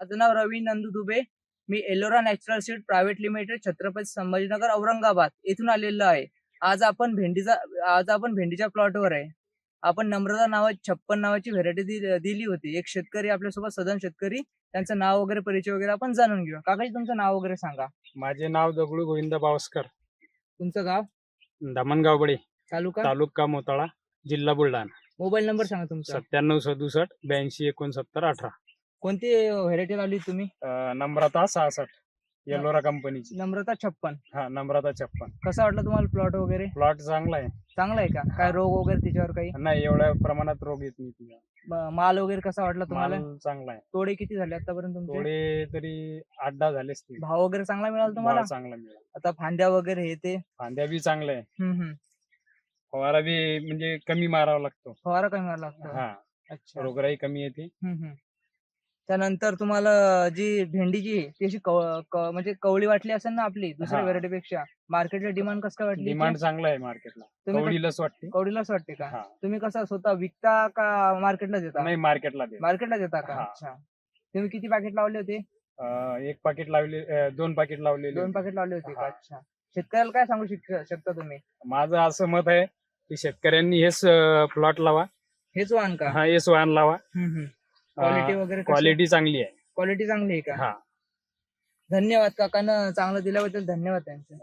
माझं नाव रवी नंदू दुबे. मी Ellora natural seed private limited Chhatrapati Sambhajinagar Aurangabad येथून आलेलो आहे. आज आपण भेंडीच्या प्लॉटवर आहे. आपण नम्रता 56 नावाची व्हेरायटी दिली होती. एक शेतकरी आपल्यासोबत सदन शेतकरी, त्यांचं नाव वगैरे परिचय वगैरे आपण जाणून घेऊ. काकाजी तुमचं नाव वगैरे सांगा. माझे नाव दगडू गोविंद बावस्कर, तुमचं गाव, धामणगाव बडे, तालुका, तालुका मोताळा, जिल्हा बुलढाणा. मोबाईल नंबर सांगा तुमचा. 9767 82 69 18. कोणती व्हेरायटी लावली तुम्ही? नम्रता 66 एलोरा कंपनीची. नम्रता 56. हा, नम्रता 56. कसा वाटला तुम्हाला प्लॉट वगैरे? प्लॉट चांगला आहे. चांगला आहे का? काय रोग वगैरे त्याच्यावर काही? नाही, एवढ्या प्रमाणात रोग येत नाही तिला. माल वगैरे कसा वाटला तुम्हाला? माल चांगला आहे. तोडे किती झाले आतापर्यंत तुमचे? थोडे तरी 8-10 झाले असतील. भाव वगैरे चांगला मिळाला तुम्हाला? भाव चांगला मिळाला. आता फांद्या वगैरे हे ते फांद्या बी चांगल्या आहे. हम्म. फवारा बी म्हणजे कमी मारावा लागतो. फवारा कमी मारावा लागतो. हा, अच्छा. रोगराई कमी येते. त्यानंतर तुम्हाला जी भेंडीची त्याची म्हणजे कवळी वाटली असेल ना आपली दुसऱ्या हा. व्हेरायटी पेक्षा? मार्केटला डिमांड कसं काय वाटली? डिमांड चांगला आहे मार्केटला. तुम्ही कवडीलाच वाटते. कवडीलाच वाटते का? हा. तुम्ही कसं स्वतः विकता का मार्केटला देता? नाही, मार्केटला दे. मार्केटला देता का? हा. अच्छा. तुम्ही किती पॅकेट लावले होते? एक पाकिट लावले, 2 पाकिट लावलेले. 2 पॅकेट लावले होते का? हा. अच्छा. शेतकऱ्याला काय सांगू शकता तुम्ही? माझं असं मत आहे की शेतकऱ्यांनी हेच प्लॉट लावा. हेच वाहन का? हा, हेच वाहन लावा. क्वालिटी वगैरे क्वालिटी चांगली आहे. क्वालिटी चांगली आहे का? हा. धन्यवाद काकांना चांगलं दिल्याबद्दल धन्यवाद त्यांचे.